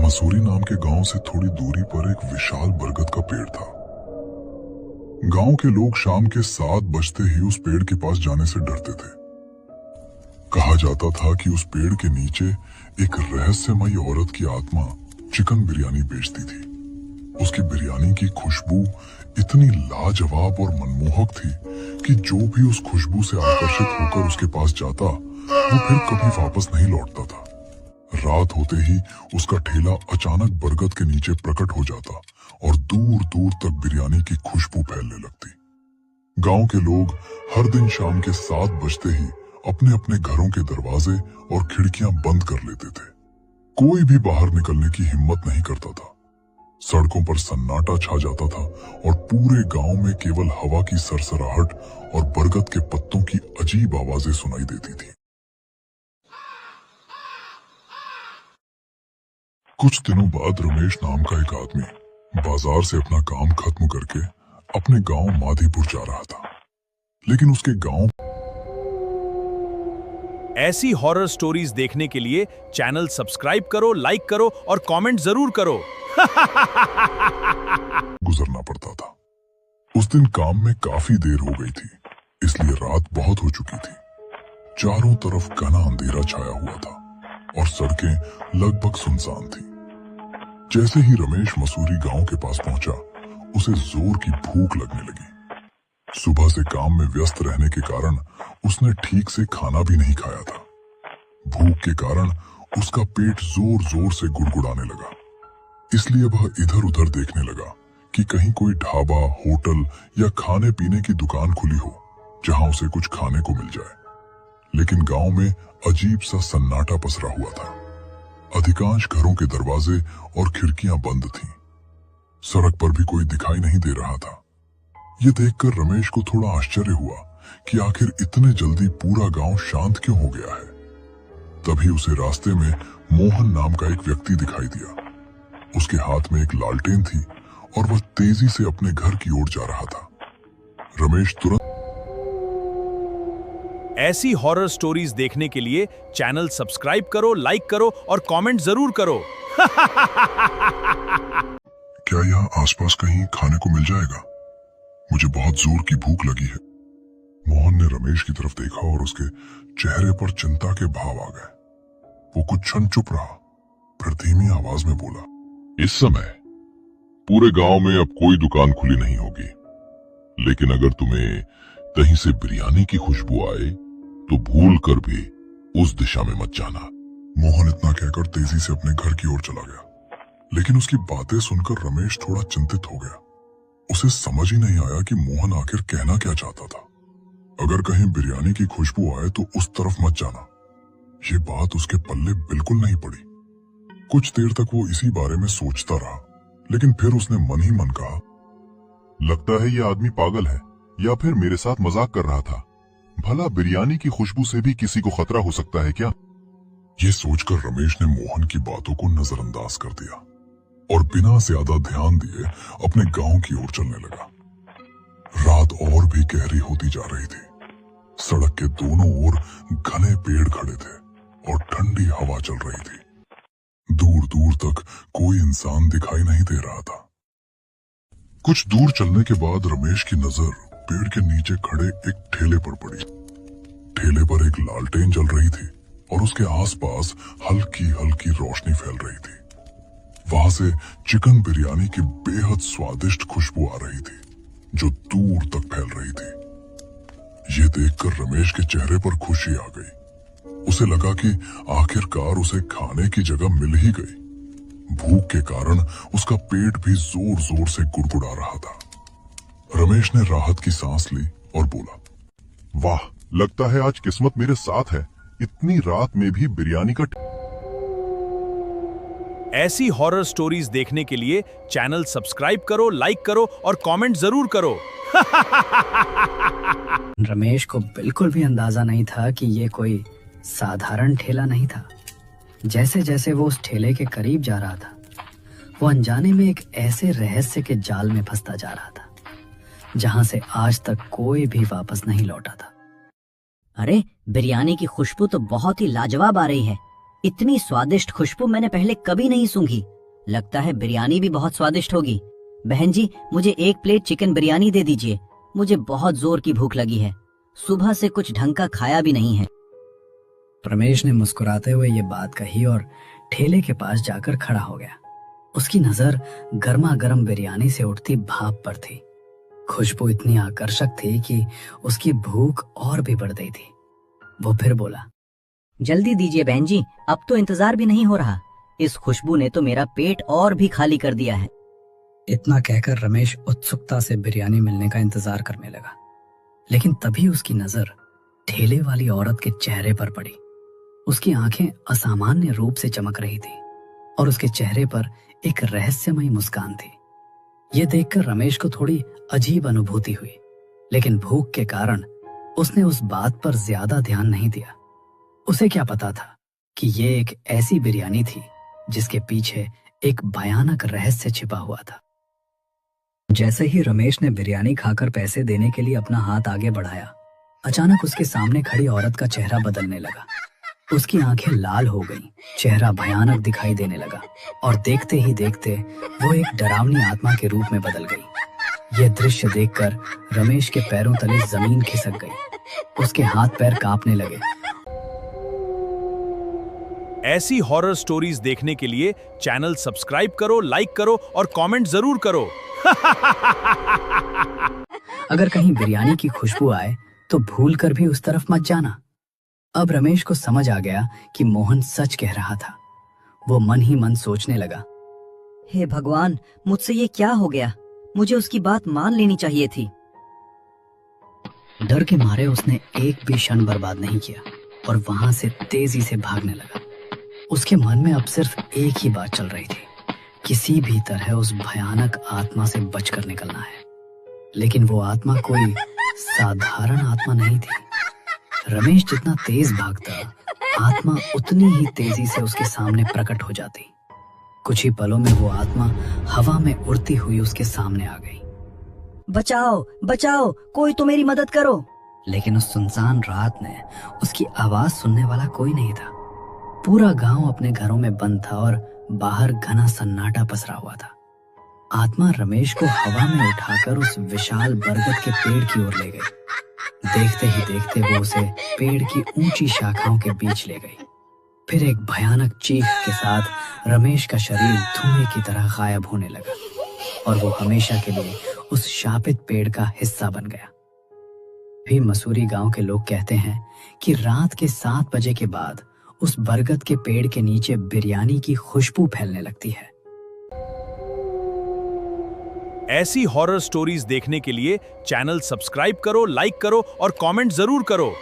मसूरी नाम के गांव से थोड़ी दूरी पर एक विशाल बरगद का पेड़ था। गांव के लोग शाम के 7 बजते ही उस पेड़ के पास जाने से डरते थे। कहा जाता था कि उस पेड़ के नीचे एक रहस्यमयी औरत की आत्मा चिकन बिरयानी बेचती थी। उसकी बिरयानी की खुशबू इतनी लाजवाब और मनमोहक थी कि जो भी उस खुशबू से आकर्षित होकर उसके पास जाता वो फिर कभी वापस नहीं लौटता था। रात होते ही उसका ठेला अचानक बरगद के नीचे प्रकट हो जाता और दूर दूर तक बिरयानी की खुशबू फैलने लगती। गांव के लोग हर दिन शाम के 7 बजते ही अपने अपने घरों के दरवाजे और खिड़कियां बंद कर लेते थे। कोई भी बाहर निकलने की हिम्मत नहीं करता था। सड़कों पर सन्नाटा छा जाता था और पूरे गांव में केवल हवा की सरसराहट और बरगद के पत्तों की अजीब आवाजें सुनाई देती थी। कुछ दिनों बाद रमेश नाम का एक आदमी बाजार से अपना काम खत्म करके अपने गांव माधीपुर जा रहा था। लेकिन उसके गांव ऐसी हॉरर स्टोरीज देखने के लिए चैनल सब्सक्राइब करो, लाइक करो और कमेंट जरूर करो। गुजरना पड़ता था। उस दिन काम में काफी देर हो गई थी, इसलिए रात बहुत हो चुकी थी। चारों तरफ घना अंधेरा छाया हुआ था और सड़कें लगभग सुनसान थी। जैसे ही रमेश मसूरी गांव के पास पहुंचा, उसे जोर की भूख लगने लगी। सुबह से काम में व्यस्त रहने के कारण उसने ठीक से खाना भी नहीं खाया था। भूख के कारण उसका पेट जोर जोर से गुड़गुड़ाने लगा। इसलिए वह इधर उधर देखने लगा कि कहीं कोई ढाबा, होटल या खाने पीने की दुकान खुली हो जहां उसे कुछ खाने को मिल जाए। लेकिन गांव में अजीब सा सन्नाटा पसरा हुआ था। अधिकांश घरों के दरवाजे और खिड़कियां बंद थीं। सड़क पर भी कोई दिखाई नहीं दे रहा था। यह देखकर रमेश को थोड़ा आश्चर्य हुआ कि आखिर इतने जल्दी पूरा गांव शांत क्यों हो गया है। तभी उसे रास्ते में मोहन नाम का एक व्यक्ति दिखाई दिया। उसके हाथ में एक लालटेन थी और वह तेजी से अपने घर की ओर जा रहा था। रमेश तुरंत ऐसी हॉरर स्टोरीज देखने के लिए चैनल सब्सक्राइब करो, लाइक करो और कमेंट जरूर करो। क्या यहाँ आसपास कहीं खाने को मिल जाएगा? मुझे बहुत जोर की भूख लगी है। मोहन ने रमेश की तरफ देखा और उसके चेहरे पर चिंता के भाव आ गए। वो कुछ क्षण चुप रहा, फिर धीमी आवाज में बोला, इस समय पूरे गांव में अब कोई दुकान खुली नहीं होगी, लेकिन अगर तुम्हें कहीं से बिरयानी की खुशबू आए तो भूल कर भी उस दिशा में मत जाना। मोहन इतना कहकर तेजी से अपने घर की ओर चला गया। लेकिन उसकी बातें सुनकर रमेश थोड़ा चिंतित हो गया। उसे समझ ही नहीं आया कि मोहन आखिर कहना क्या चाहता था। अगर कहीं बिरयानी की खुशबू आए तो उस तरफ मत जाना। ये बात उसके पल्ले बिल्कुल नहीं पड़ी। कुछ देर तक वो इसी बारे में सोचता रहा, लेकिन फिर उसने मन ही मन कहा, लगता है ये आदमी पागल है या फिर मेरे साथ मजाक कर रहा था। भला बिरयानी की खुशबू से भी किसी को खतरा हो सकता है क्या? ये सोचकर रमेश ने मोहन की बातों को नजरअंदाज कर दिया और बिना ज्यादा ध्यान दिए अपने गांव की ओर चलने लगा। रात और भी गहरी होती जा रही थी। सड़क के दोनों ओर घने पेड़ खड़े थे और ठंडी हवा चल रही थी। दूर दूर तक कोई इंसान दिखाई नहीं दे रहा था। कुछ दूर चलने के बाद रमेश की नजर पेड़ के नीचे खड़े एक ठेले पर पड़ी। ठेले पर एक लालटेन जल रही थी और उसके आसपास हल्की हल्की रोशनी फैल रही थी। वहां से चिकन बिरयानी की बेहद स्वादिष्ट खुशबू आ रही थी जो दूर तक फैल रही थी। ये देखकर रमेश के चेहरे पर खुशी आ गई। उसे लगा कि आखिरकार उसे खाने की जगह मिल ही गई। भूख के कारण उसका पेट भी जोर जोर से गुड़गुड़ा रहा था। रमेश ने राहत की सांस ली और बोला, वाह, लगता है आज किस्मत मेरे साथ है। इतनी रात में भी बिरयानी का। ऐसी हॉरर स्टोरीज देखने के लिए चैनल सब्सक्राइब करो, लाइक करो और कमेंट जरूर करो। रमेश को बिल्कुल भी अंदाजा नहीं था कि ये कोई साधारण ठेला नहीं था। जैसे जैसे वो उस ठेले के करीब जा रहा था, वो अनजाने में एक ऐसे रहस्य के जाल में फंसता जा रहा था जहां से आज तक कोई भी वापस नहीं लौटा था। अरे, बिरयानी की खुशबू तो बहुत ही लाजवाब आ रही है। इतनी स्वादिष्ट खुशबू मैंने पहले कभी नहीं सूंघी। लगता है बिरयानी भी बहुत स्वादिष्ट होगी। बहन जी, मुझे 1 प्लेट चिकन बिरयानी दे दीजिए। मुझे बहुत जोर की भूख लगी है। सुबह से कुछ ढंग का खाया भी नहीं है। रमेश ने मुस्कुराते हुए ये बात कही और ठेले के पास जाकर खड़ा हो गया। उसकी नजर गर्मा गर्म बिरयानी से उठती भाप पर थी। खुशबू इतनी आकर्षक थी कि उसकी भूख और भी बढ़ गई थी। वो फिर बोला, जल्दी दीजिए बहन जी, अब तो इंतजार भी नहीं हो रहा। इस खुशबू ने तो मेरा पेट और भी खाली कर दिया है। इतना कहकर रमेश उत्सुकता से बिरयानी मिलने का इंतजार करने लगा, लेकिन तभी उसकी नजर ठेले वाली औरत के चेहरे पर पड़ी। उसकी आंखें असामान्य रूप से चमक रही थी और उसके चेहरे पर एक रहस्यमयी मुस्कान थी। यह देखकर रमेश को थोड़ी अजीब अनुभूति हुई, लेकिन भूख के कारण उसने उस बात पर ज्यादा ध्यान नहीं दिया। उसे क्या पता था कि ये एक ऐसी बिरयानी थी जिसके पीछे एक भयानक रहस्य छिपा हुआ था। जैसे ही रमेश ने बिरयानी खाकर पैसे देने के लिए अपना हाथ आगे बढ़ाया, अचानक उसके सामने खड़ी औरत का चेहरा बदलने लगा। उसकी आंखें लाल हो गईं, चेहरा भयानक दिखाई देने लगा और देखते ही देखते वो एक डरावनी आत्मा के रूप में बदल गई। यह दृश्य देखकर रमेश के पैरों तले जमीन खिसक गई। उसके हाथ पैर कांपने लगे। ऐसी हॉरर स्टोरीज देखने के लिए चैनल सब्सक्राइब करो, लाइक करो और कमेंट जरूर करो। अगर कहीं बिरयानी की खुशबू आए तो भूलकर भी उस तरफ मत जाना। अब रमेश को समझ आ गया कि मोहन सच कह रहा था। वो मन ही मन सोचने लगा, हे भगवान, मुझसे ये क्या हो गया? मुझे उसकी बात मान लेनी चाहिए थी। डर के मारे उसने एक भी क्षण बर्बाद नहीं किया और वहां से तेजी से भागने लगा। उसके मन में अब सिर्फ एक ही बात चल रही थी, किसी भी तरह उस भयानक आत्मा से बचकर निकलना है। लेकिन वो आत्मा कोई साधारण आत्मा नहीं थी। रमेश जितना तेज भागता, आत्मा उतनी ही तेजी से उसके सामने प्रकट हो जाती। कुछ ही पलों में वो आत्मा हवा में उड़ती हुई उसके सामने आ गई। बचाओ, बचाओ, कोई तो मेरी मदद करो। लेकिन उस सुनसान रात में उसकी आवाज सुनने वाला कोई नहीं था। पूरा गांव अपने घरों में बंद था और बाहर घना सन्नाटा पसरा हुआ था। आत्मा रमेश को हवा में उठाकर उस विशाल बरगद के पेड़ की ओर ले गई। देखते ही देखते वो उसे पेड़ की ऊंची शाखाओं के बीच ले गई। फिर एक भयानक चीख के साथ रमेश का शरीर धुएं की तरह गायब होने लगा और वो हमेशा के लिए उस शापित पेड़ का हिस्सा बन गया। भी मसूरी गांव के लोग कहते हैं कि रात के 7 बजे के बाद उस बरगद के पेड़ के नीचे बिरयानी की खुशबू फैलने लगती है। ऐसी हॉरर स्टोरीज देखने के लिए चैनल सब्सक्राइब करो, लाइक करो और कमेंट जरूर करो।